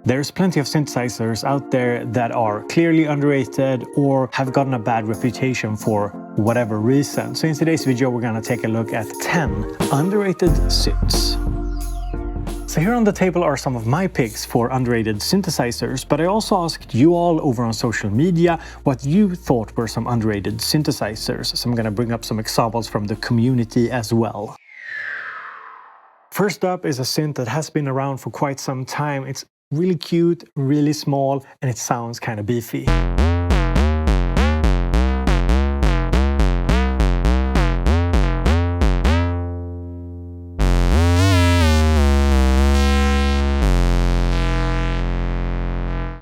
There's plenty of synthesizers out there that are clearly underrated or have gotten a bad reputation for whatever reason. So in today's video, we're gonna take a look at 10 underrated synths. So here on the table are some of my picks for underrated synthesizers, but I also asked you all over on social media what you thought were some underrated synthesizers. So I'm gonna bring up some examples from the community as well. First up is a synth that has been around for quite some time. It's really cute, really small, and it sounds kind of beefy.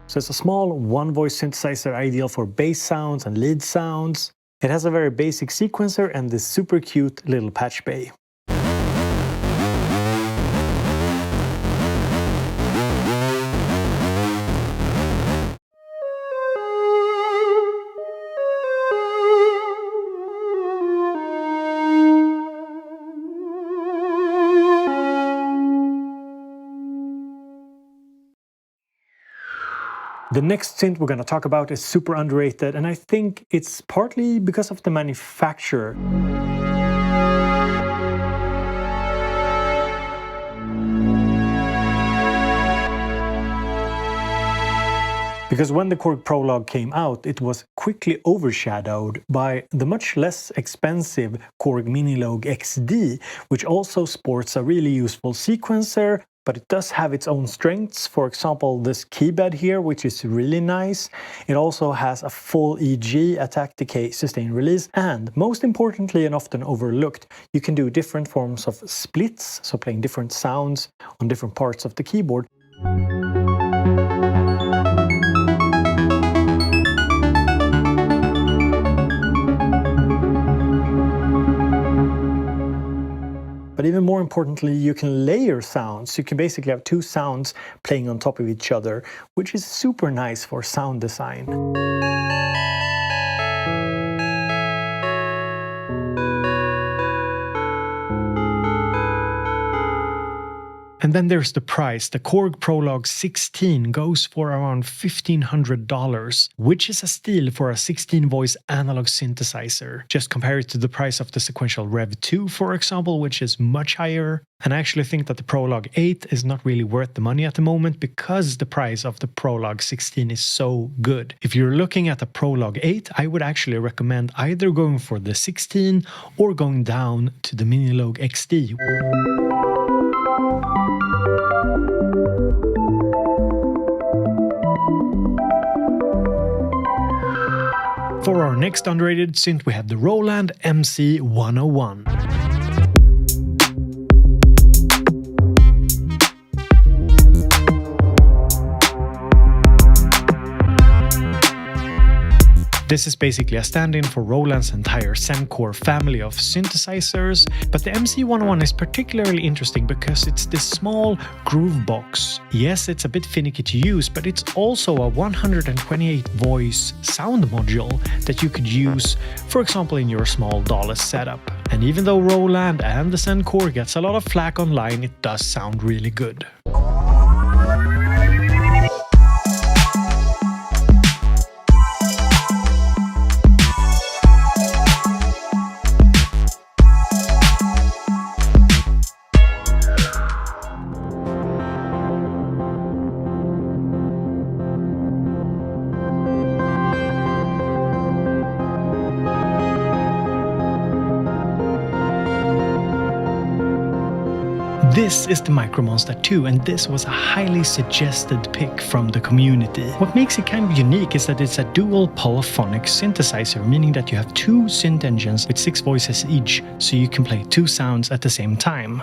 So it's a small one-voice synthesizer ideal for bass sounds and lead sounds. It has a very basic sequencer and this super cute little patch bay. The next synth we're going to talk about is super underrated, and I think it's partly because of the manufacturer. Because when the Korg Prologue came out, it was quickly overshadowed by the much less expensive Korg Minilogue XD, which also sports a really useful sequencer, but it does have its own strengths. For example, this keybed here, which is really nice. It also has a full EG, attack, decay, sustain, release, and most importantly and often overlooked, you can do different forms of splits, so playing different sounds on different parts of the keyboard. But even more importantly, you can layer sounds. You can basically have two sounds playing on top of each other, which is super nice for sound design. And then there's the price. The Korg Prologue 16 goes for around $1,500, which is a steal for a 16-voice analog synthesizer. Just compare it to the price of the Sequential Rev 2, for example, which is much higher. And I actually think that the Prologue 8 is not really worth the money at the moment because the price of the Prologue 16 is so good. If you're looking at the Prologue 8, I would actually recommend either going for the 16 or going down to the Minilogue XD. For our next underrated synth, we have the Roland MC-101. This is basically a stand-in for Roland's entire Zencore family of synthesizers, but the MC-101 is particularly interesting because it's this small groove box. Yes, it's a bit finicky to use, but it's also a 128-voice sound module that you could use, for example, in your small DAW setup. And even though Roland and the Zencore gets a lot of flack online, it does sound really good. This is the Micromonsta 2, and this was a highly suggested pick from the community. What makes it kind of unique is that it's a dual polyphonic synthesizer, meaning that you have two synth engines with 6 voices each, so you can play 2 sounds at the same time.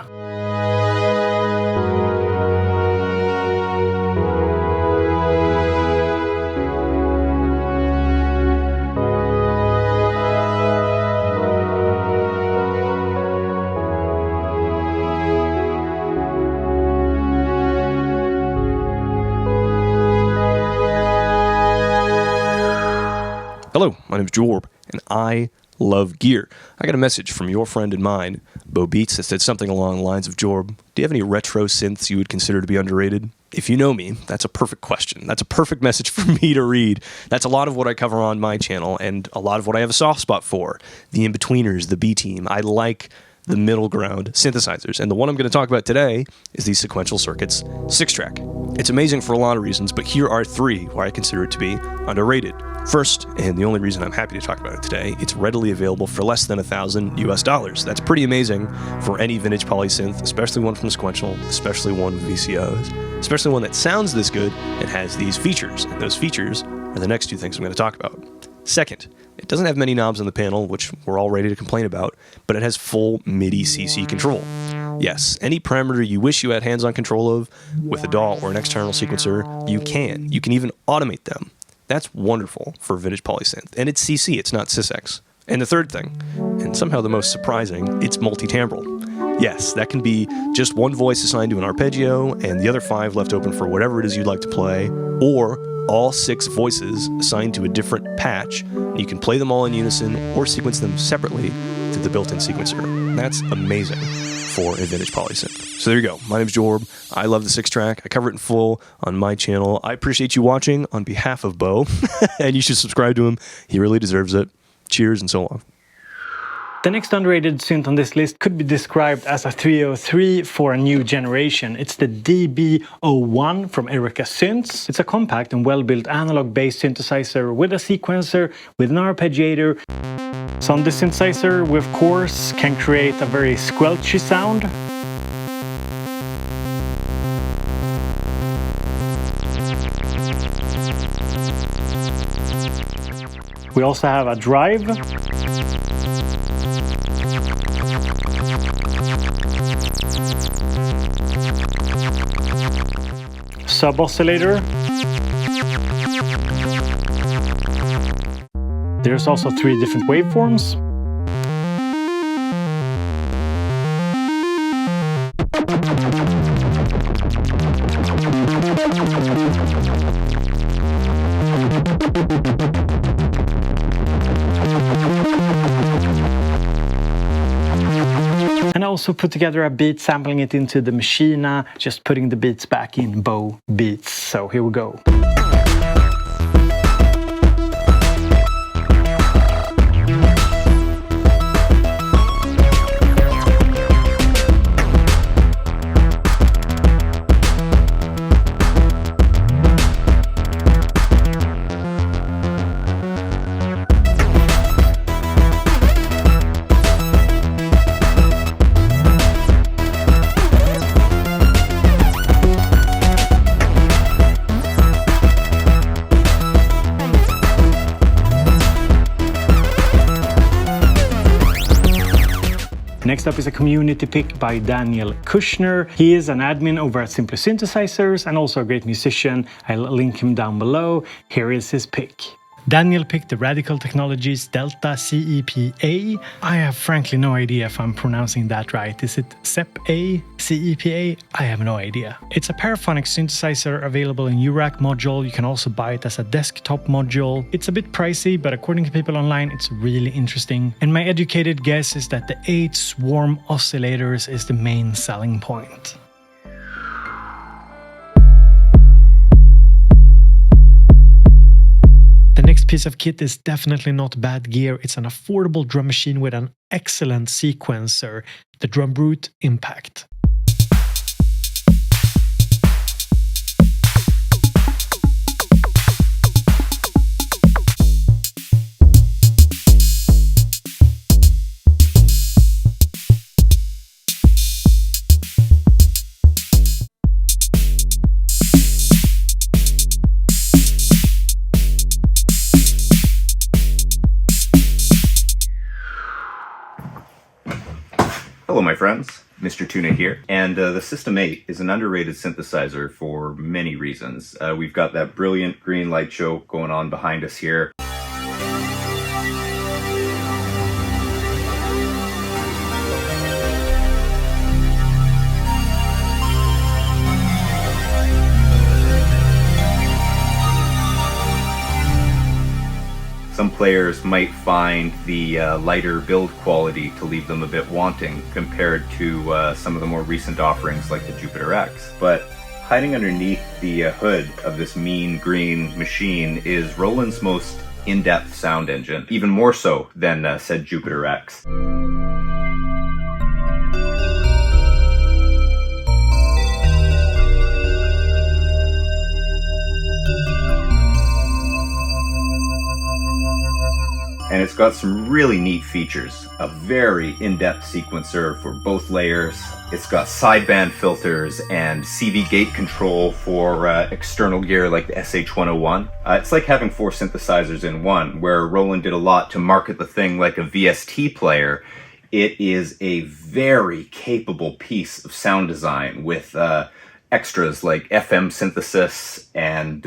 Hello, my name is Jorb, and I love gear. I got a message from your friend and mine, Bobeats, that said something along the lines of, Jorb, do you have any retro synths you would consider to be underrated? If you know me, that's a perfect question. That's a perfect message for me to read. That's a lot of what I cover on my channel and a lot of what I have a soft spot for. The in-betweeners, the B-team. I like the middle ground synthesizers. And the one I'm going to talk about today is the Sequential Circuits Six-Track. It's amazing for a lot of reasons, but here are three where I consider it to be underrated. First, and the only reason I'm happy to talk about it today, it's readily available for less than $1,000 US. That's pretty amazing for any vintage polysynth, especially one from Sequential, especially one with VCOs, especially one that sounds this good and has these features. And those features are the next two things I'm going to talk about. Second, it doesn't have many knobs on the panel, which we're all ready to complain about, but it has full MIDI CC control. Yes, any parameter you wish you had hands-on control of with a DAW or an external sequencer, you can. You can even automate them. That's wonderful for vintage polysynth. And it's CC, it's not SysX. And the third thing, and somehow the most surprising, it's multi-timbral. Yes, that can be just one voice assigned to an arpeggio and the other 5 left open for whatever it is you'd like to play, or all 6 voices assigned to a different patch. You can play them all in unison or sequence them separately to the built-in sequencer. That's amazing for a vintage polysynth. So there you go. My name's Jorb. I love the Six-Track. I cover it in full on my channel. I appreciate you watching on behalf of Bo, and you should subscribe to him. He really deserves it. Cheers and so long. The next underrated synth on this list could be described as a 303 for a new generation. It's the DB-01 from Arturia Synths. It's a compact and well-built analog-based synthesizer with a sequencer, with an arpeggiator. So on this synthesizer, we of course can create a very squelchy sound. We also have a drive. Sub-oscillator. There's also 3 different waveforms. And I also put together a beat, sampling it into the Machina, just putting the beats back in Bobeats. So here we go. Next up is a community pick by Daniel Kushner. He is an admin over at Simply Synthesizers and also a great musician. I'll link him down below. Here is his pick. Daniel picked the Radikal Technologies Delta CEPA. I have frankly no idea if I'm pronouncing that right. Is it CEPA? CEPA? I have no idea. It's a paraphonic synthesizer available in URAC module. You can also buy it as a desktop module. It's a bit pricey, but according to people online, it's really interesting. And my educated guess is that the 8 swarm oscillators is the main selling point. The next piece of kit is definitely not bad gear. It's an affordable drum machine with an excellent sequencer, the Drumbrute Impact. Hello my friends, Mr. Tuna here, and the System 8 is an underrated synthesizer for many reasons. We've got that brilliant green light show going on behind us here. Some players might find the lighter build quality to leave them a bit wanting compared to some of the more recent offerings like the Jupiter X. But Hiding underneath the hood of this mean green machine is Roland's most in-depth sound engine, even more so than said Jupiter X. And it's got some really neat features. A very in-depth sequencer for both layers. It's got sideband filters and CV gate control for external gear like the SH-101. It's like having 4 synthesizers in one, where Roland did a lot to market the thing like a VST player. It is a very capable piece of sound design with extras like FM synthesis and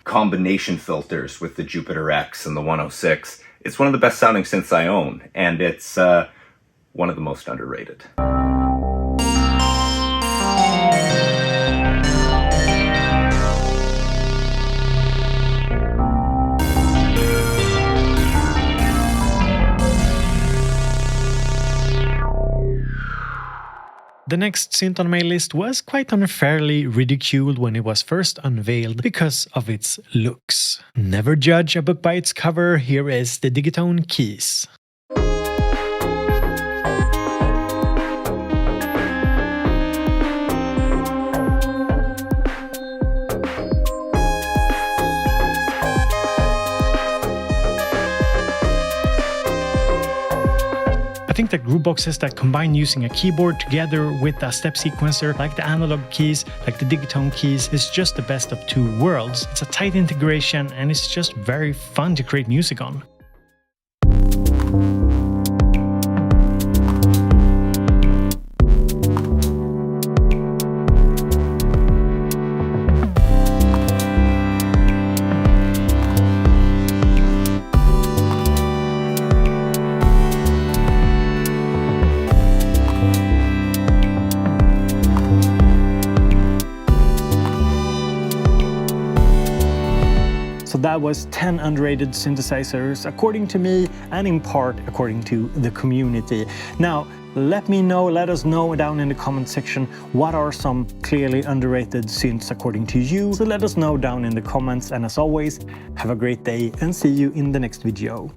combination filters with the Jupiter X and the 106. It's one of the best sounding synths I own, and it's one of the most underrated. The next synth on my list was quite unfairly ridiculed when it was first unveiled because of its looks. Never judge a book by its cover. Here is the Digitone Keys. I think that groove boxes that combine using a keyboard together with a step sequencer like the analog keys, like the Digitone Keys, is just the best of two worlds. It's a tight integration and it's just very fun to create music on. So that was 10 underrated synthesizers according to me, and in part according to the community. Now, let us know down in the comment section what are some clearly underrated synths according to you. So let us know down in the comments, and as always, have a great day and see you in the next video.